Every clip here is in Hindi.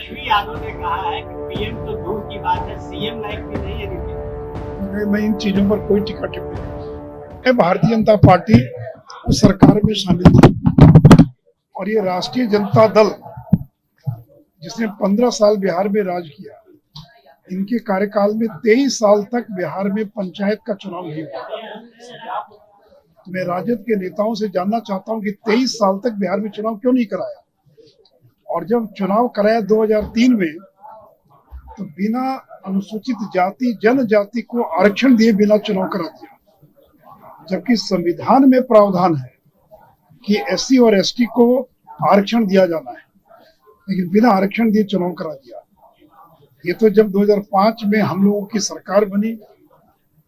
तेजस्वी यादव ने कहा है कि पीएम तो दूर की बात है, सीएम लायक भी नहीं है नीतीश। मैं इन चीजों पर कोई टिक्का टिप्पणी नहीं। भारतीय जनता पार्टी उस सरकार में शामिल थी और ये राष्ट्रीय जनता दल जिसने 15 साल बिहार में राज किया, इनके कार्यकाल में 23 साल तक बिहार में पंचायत का चुनाव नहीं हुआ। तो मैं राजद के नेताओं से जानना चाहता हूं कि 23 साल तक बिहार में चुनाव क्यों नहीं कराया, और जब चुनाव कराया 2003 में तो बिना अनुसूचित जाति जनजाति को आरक्षण दिए बिना चुनाव करा दिया, जबकि संविधान में प्रावधान है कि एससी और एसटी को आरक्षण दिया जाना है, लेकिन बिना आरक्षण दिए चुनाव करा दिया। ये तो जब 2005 में हम लोगों की सरकार बनी,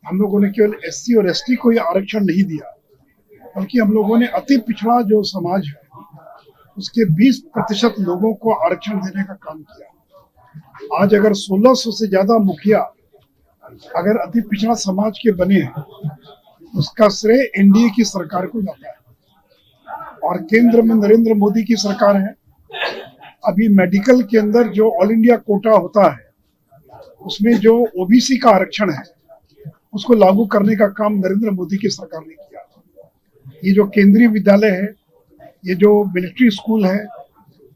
हम लोगों ने केवल एससी और एसटी को ही आरक्षण नहीं दिया, बल्कि हम लोगों ने अति पिछड़ा जो समाज है उसके 20% लोगों को आरक्षण देने का काम किया। आज अगर 1600 से ज्यादा मुखिया अगर अति पिछड़ा समाज के बने हैं, उसका श्रेय एनडीए की सरकार को जाता है। और केंद्र में नरेंद्र मोदी की सरकार है। अभी मेडिकल के अंदर जो ऑल इंडिया कोटा होता है, उसमें जो ओबीसी का आरक्षण है उसको लागू करने का काम नरेंद्र मोदी की सरकार ने किया। ये जो केंद्रीय विद्यालय है, ये जो मिलिट्री स्कूल है,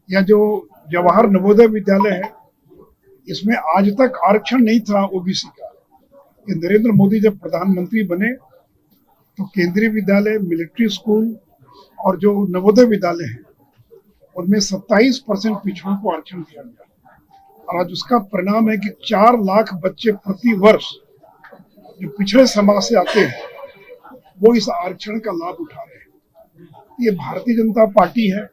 या जो जवाहर नवोदय विद्यालय है, इसमें आज तक आरक्षण नहीं था ओबीसी का। ये नरेंद्र मोदी जब प्रधानमंत्री बने तो केंद्रीय विद्यालय, मिलिट्री स्कूल और जो नवोदय विद्यालय है उनमें 27% पिछड़ों को आरक्षण दिया गया। और आज उसका परिणाम है कि 4 लाख बच्चे प्रति वर्ष जो पिछड़े समाज से आते हैं वो इस आरक्षण का लाभ उठा रहे हैं। ये भारतीय जनता पार्टी है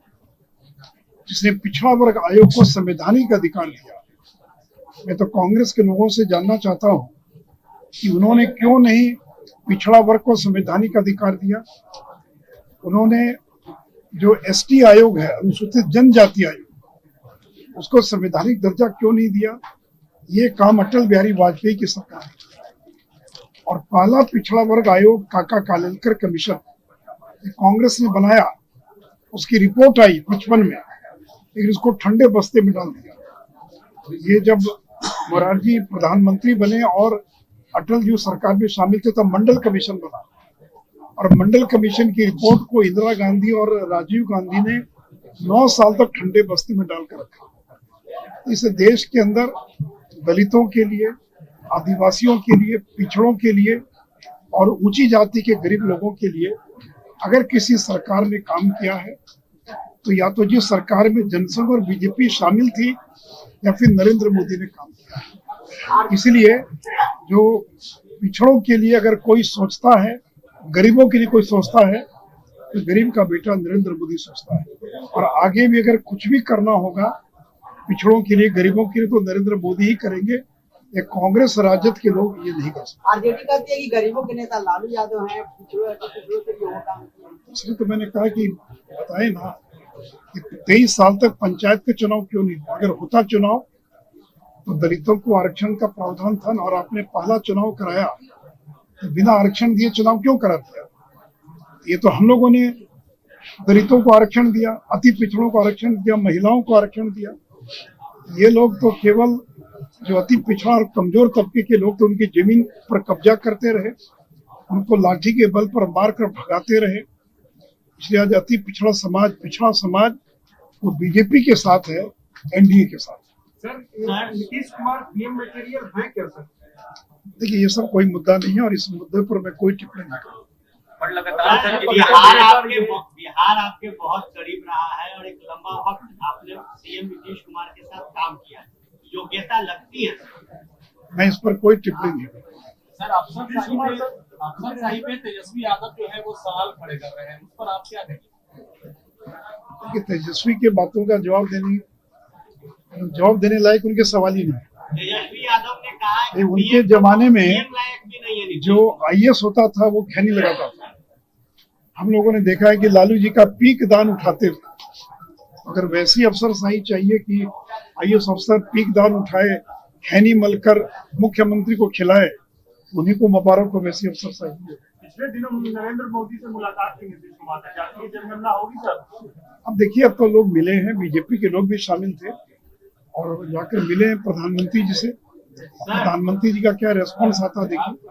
जिसने पिछड़ा वर्ग आयोग को संवैधानिक अधिकार दिया। मैं तो कांग्रेस के लोगों से जानना चाहता हूं कि उन्होंने क्यों नहीं पिछड़ा वर्ग को संवैधानिक अधिकार दिया। उन्होंने जो एसटी आयोग है, अनुसूचित जनजाति आयोग, उसको संवैधानिक दर्जा क्यों नहीं दिया। ये काम अटल बिहारी वाजपेयी की सरकार ने किया। और पहला पिछड़ा वर्ग आयोग काका कालेलकर कमीशन कांग्रेस ने बनाया, उसकी रिपोर्ट आई 55 में, लेकिन उसको ठंडे बस्ते में डाल दिया। ये जब मोरारजी प्रधानमंत्री बने और अटल जी सरकार में शामिल थे तब मंडल कमीशन बना, और मंडल कमीशन की रिपोर्ट को इंदिरा गांधी और राजीव गांधी ने 9 साल तक ठंडे बस्ते में डालकर रखा। इस देश के अंदर दलितों के लिए, आदिवासियों के लिए, पिछड़ों के लिए और ऊंची जाति के गरीब लोगों के लिए अगर किसी सरकार ने काम किया है तो या तो जिस सरकार में जनसंघ और बीजेपी शामिल थी या फिर नरेंद्र मोदी ने काम किया है। इसलिए जो पिछड़ों के लिए अगर कोई सोचता है, गरीबों के लिए कोई सोचता है, तो गरीब का बेटा नरेंद्र मोदी सोचता है। और आगे भी अगर कुछ भी करना होगा पिछड़ों के लिए, गरीबों के लिए, तो नरेंद्र मोदी ही करेंगे। ये कांग्रेस राजद के लोग ये नहीं कर सकते। आरजेडी कहती है कि गरीबों के नेता लालू यादव हैं, पिछड़ों के लिए वो काम किया। इसलिए तो मैंने कहा कि बताए ना कि 23 साल तक पंचायत के चुनाव क्यों नहीं हुआ। अगर होता चुनाव तो दलितों को आरक्षण का प्रावधान था, और आपने पहला चुनाव कराया तो बिना आरक्षण दिए चुनाव क्यों करा दिया। ये तो हम लोगों ने दलितों को आरक्षण दिया, अति पिछड़ों को आरक्षण दिया, महिलाओं को आरक्षण दिया। ये लोग तो केवल जो अति पिछड़ा और कमजोर तबके के लोग थे उनकी जमीन पर कब्जा करते रहे, उनको लाठी के बल पर मार कर भगाते रहे। इसलिए आज अति पिछड़ा समाज वो बीजेपी के साथ है, एनडीए के साथ। Sir, Nitish Kumar PM material है क्या सर? देखिए, ये सब कोई मुद्दा नहीं है और इस मुद्दे पर मैं कोई टिप्पणी नहीं करूँ। बिहार आपके बहुत करीब रहा है और एक लंबा वक्त आपने सीएम नीतीश कुमार के साथ काम किया है, योग्यता लगती है। मैं इस पर कोई टिप्पणी नहीं करूँ। सर, अफसरशाही पे तेजस्वी यादव जो है वो सवाल खड़े कर रहे हैं, उस पर आप क्या कहेंगे? तेजस्वी के बातों का जवाब देने लायक उनके सवाल ही नहीं। तेजस्वी यादव ने कहा कि उनके जमाने में लायक भी नहीं है जो आईएएस होता था वो खैनी लगाता था। हम लोगों ने देखा है कि लालू जी का पीक दान उठाते थे। अगर वैसी अफसरशाही चाहिए कि आईएएस अफसर पीक दान उठाए, खैनी मलकर मुख्यमंत्री को खिलाए, उन्हीं को मुबारक हो वैसी अफसरशाही। पिछले दिनों नरेंद्र मोदी से मुलाकात की नीतीश कुमार ने, जातीय जनगणना होगी सर? अब देखिए, अब तो लोग मिले हैं, बीजेपी के लोग भी शामिल थे और जाकर मिले प्रधानमंत्री जी से। प्रधानमंत्री जी का क्या रेस्पॉन्स आता देखिए।